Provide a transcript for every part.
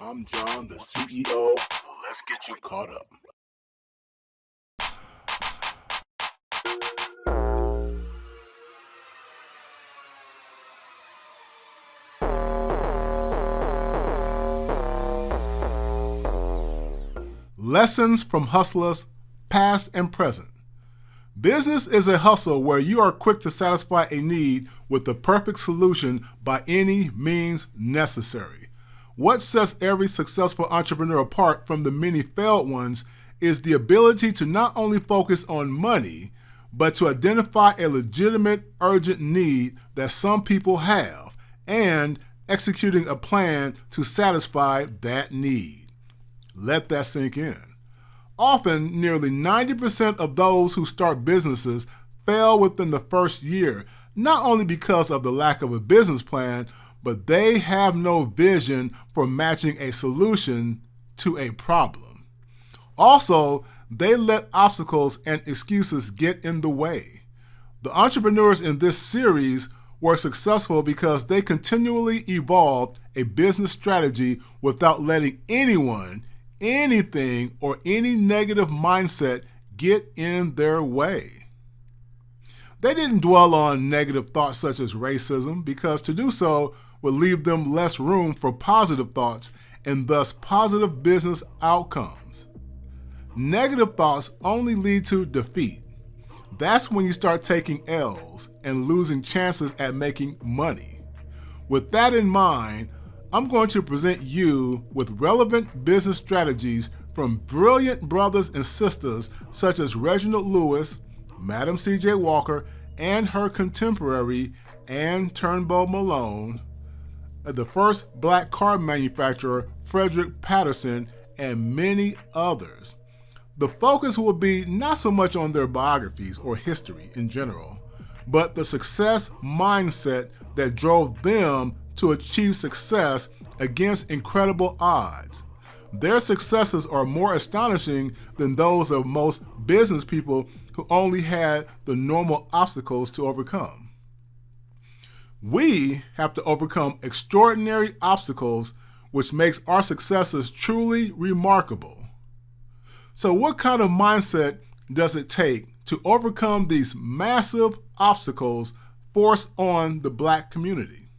I'm John, the CEO. Let's get you caught up. Lessons from hustlers, past and present. Business is a hustle where you are quick to satisfy a need with the perfect solution by any means necessary. What sets every successful entrepreneur apart from the many failed ones is the ability to not only focus on money, but to identify a legitimate, urgent need that some people have and executing a plan to satisfy that need. Let that sink in. Often, nearly 90% of those who start businesses fail within the first year, not only because of the lack of a business plan, but they have no vision for matching a solution to a problem. Also, they let obstacles and excuses get in the way. The entrepreneurs in this series were successful because they continually evolved a business strategy without letting anyone, anything, or any negative mindset get in their way. They didn't dwell on negative thoughts such as racism because to do so would leave them less room for positive thoughts and thus positive business outcomes. Negative thoughts only lead to defeat. That's when you start taking L's and losing chances at making money. With that in mind, I'm going to present you with relevant business strategies from brilliant brothers and sisters such as Reginald Lewis, Madam C.J. Walker, and her contemporary Anne Turnbo Malone, the first black car manufacturer Frederick Patterson, and many others. The focus will be not so much on their biographies or history in general, but the success mindset that drove them to achieve success against incredible odds. Their successes are more astonishing than those of most business people who only had the normal obstacles to overcome. We have to overcome extraordinary obstacles, which makes our successes truly remarkable. So what kind of mindset does it take to overcome these massive obstacles forced on the black community?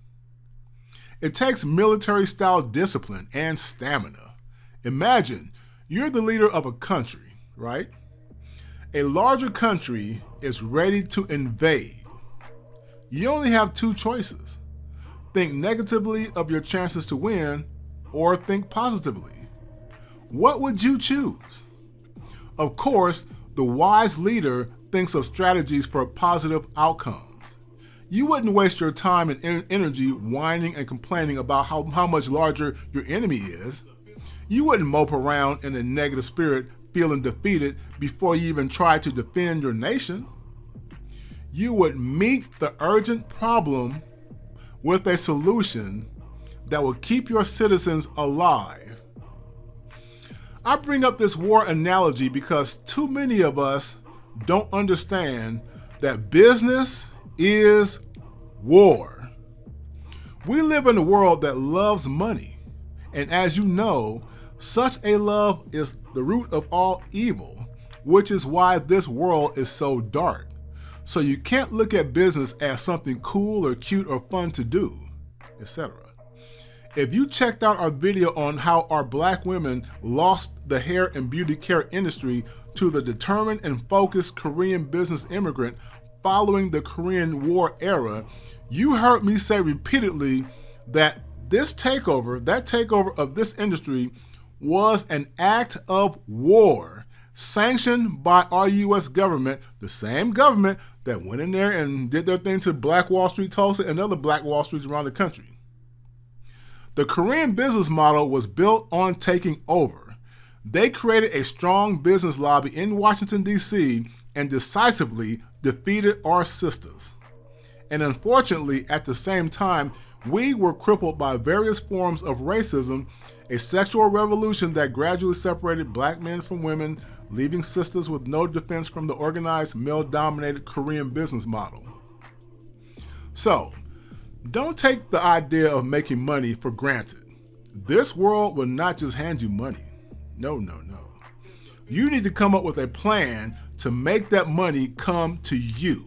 It takes military-style discipline and stamina. Imagine you're the leader of a country, right? A larger country is ready to invade. You only have two choices. Think negatively of your chances to win or think positively. What would you choose? Of course, the wise leader thinks of strategies for positive outcomes. You wouldn't waste your time and energy whining and complaining about how much larger your enemy is. You wouldn't mope around in a negative spirit feeling defeated before you even try to defend your nation. You would meet the urgent problem with a solution that will keep your citizens alive. I bring up this war analogy because too many of us don't understand that business is war. We live in a world that loves money, and as you know, such a love is the root of all evil, which is why this world is so dark. So you can't look at business as something cool or cute or fun to do, etc. If you checked out our video on how our black women lost the hair and beauty care industry to the determined and focused Korean business immigrant following the Korean War era, you heard me say repeatedly that that takeover of this industry was an act of war sanctioned by our U.S. government, the same government that went in there and did their thing to Black Wall Street, Tulsa, and other Black Wall Streets around the country. The Korean business model was built on taking over. They created a strong business lobby in Washington, D.C. and decisively defeated our sistas. And unfortunately, at the same time, we were crippled by various forms of racism, a sexual revolution that gradually separated black men from women, leaving sisters with no defense from the organized, male-dominated Korean business model. So, don't take the idea of making money for granted. This world will not just hand you money. No, no, no. You need to come up with a plan to make that money come to you.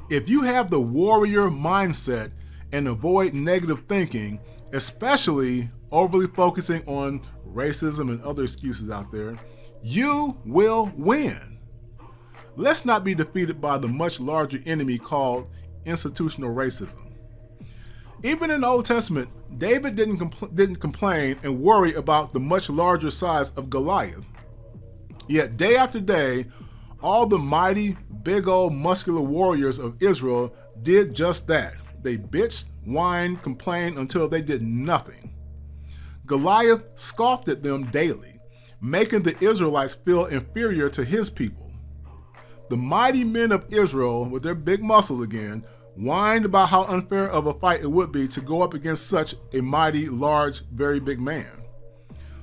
If you have the warrior mindset and avoid negative thinking, especially overly focusing on racism and other excuses out there, you will win. Let's not be defeated by the much larger enemy called institutional racism. Even in the Old Testament, David didn't complain and worry about the much larger size of Goliath. Yet day after day, all the mighty, big old muscular warriors of Israel did just that. They bitched, whined, complained until they did nothing. Goliath scoffed at them daily, making the Israelites feel inferior to his people. The mighty men of Israel, with their big muscles again, whined about how unfair of a fight it would be to go up against such a mighty, large, very big man.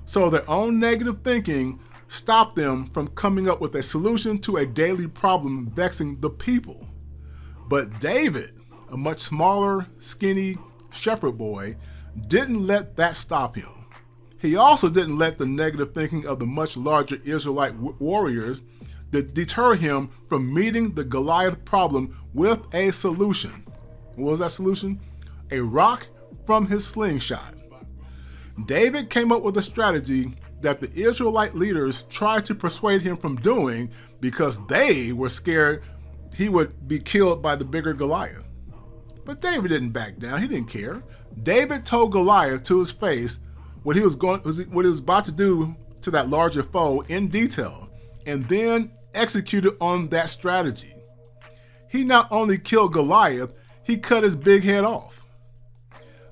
So their own negative thinking stopped them from coming up with a solution to a daily problem vexing the people. But David, a much smaller, skinny shepherd boy, didn't let that stop him. He also didn't let the negative thinking of the much larger Israelite warriors deter him from meeting the Goliath problem with a solution. What was that solution? A rock from his slingshot. David came up with a strategy that the Israelite leaders tried to persuade him from doing because they were scared he would be killed by the bigger Goliath. But David didn't back down. He didn't care. David told Goliath to his face what he was about to do to that larger foe in detail, and then executed on that strategy. He not only killed Goliath, he cut his big head off.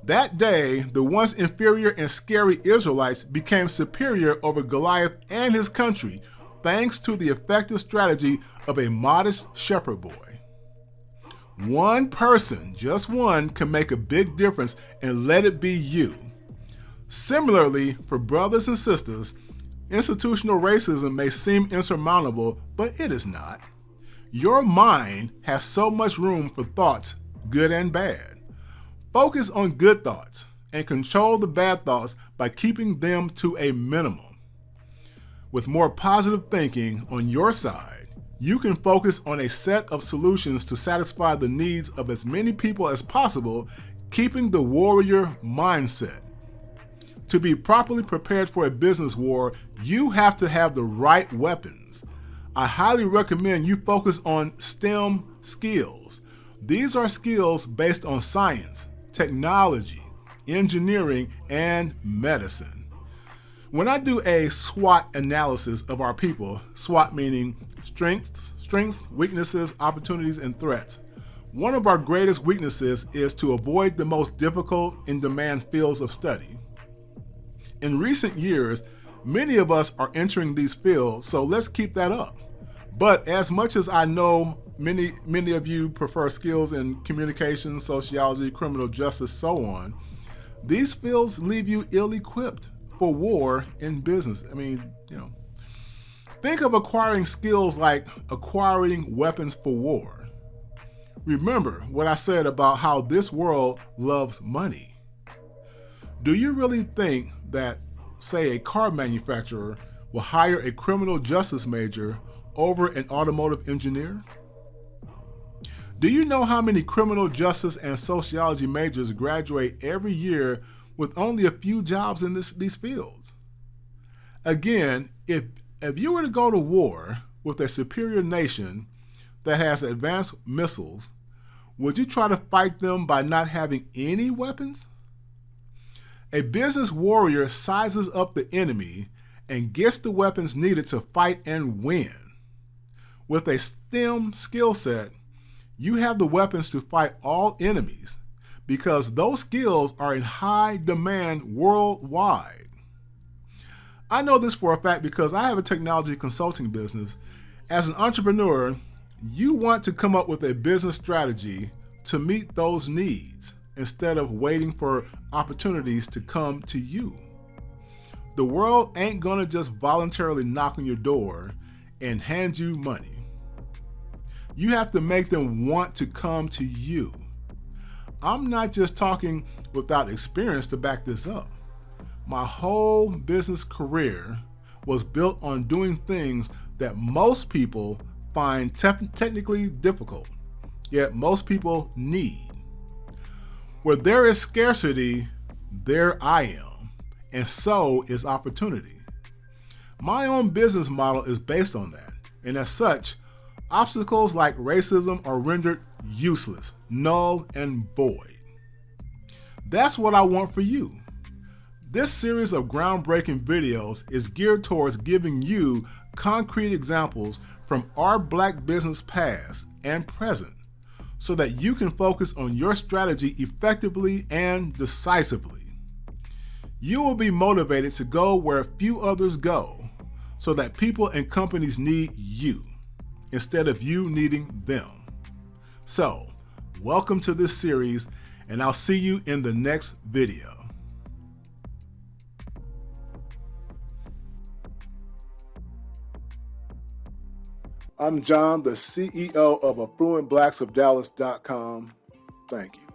That day, the once inferior and scary Israelites became superior over Goliath and his country, thanks to the effective strategy of a modest shepherd boy. One person, just one, can make a big difference, and let it be you. Similarly, for brothers and sisters, institutional racism may seem insurmountable, but it is not. Your mind has so much room for thoughts, good and bad. Focus on good thoughts and control the bad thoughts by keeping them to a minimum. With more positive thinking on your side, you can focus on a set of solutions to satisfy the needs of as many people as possible, keeping the warrior mindset. To be properly prepared for a business war, you have to have the right weapons. I highly recommend you focus on STEM skills. These are skills based on science, technology, engineering, and medicine. When I do a SWOT analysis of our people, SWOT meaning strengths, weaknesses, opportunities, and threats, one of our greatest weaknesses is to avoid the most difficult in-demand fields of study. In recent years, many of us are entering these fields, so let's keep that up. But as much as I know many of you prefer skills in communication, sociology, criminal justice, so on, these fields leave you ill-equipped for war in business. Think of acquiring skills like acquiring weapons for war. Remember what I said about how this world loves money. Do you really think that, say, a car manufacturer will hire a criminal justice major over an automotive engineer? Do you know how many criminal justice and sociology majors graduate every year with only a few jobs in these fields? Again, if you were to go to war with a superior nation that has advanced missiles, would you try to fight them by not having any weapons? A business warrior sizes up the enemy and gets the weapons needed to fight and win. With a STEM skill set, you have the weapons to fight all enemies because those skills are in high demand worldwide. I know this for a fact because I have a technology consulting business. As an entrepreneur, you want to come up with a business strategy to meet those needs instead of waiting for opportunities to come to you. The world ain't gonna just voluntarily knock on your door and hand you money. You have to make them want to come to you. I'm not just talking without experience to back this up. My whole business career was built on doing things that most people find technically difficult, yet most people need. Where there is scarcity, there I am, and so is opportunity. My own business model is based on that, and as such, obstacles like racism are rendered useless, null, and void. That's what I want for you. This series of groundbreaking videos is geared towards giving you concrete examples from our Black business past and present so that you can focus on your strategy effectively and decisively. You will be motivated to go where few others go so that people and companies need you instead of you needing them. So, welcome to this series, and I'll see you in the next video. I'm John, the CEO of AffluentBlacksofDallas.com. Thank you.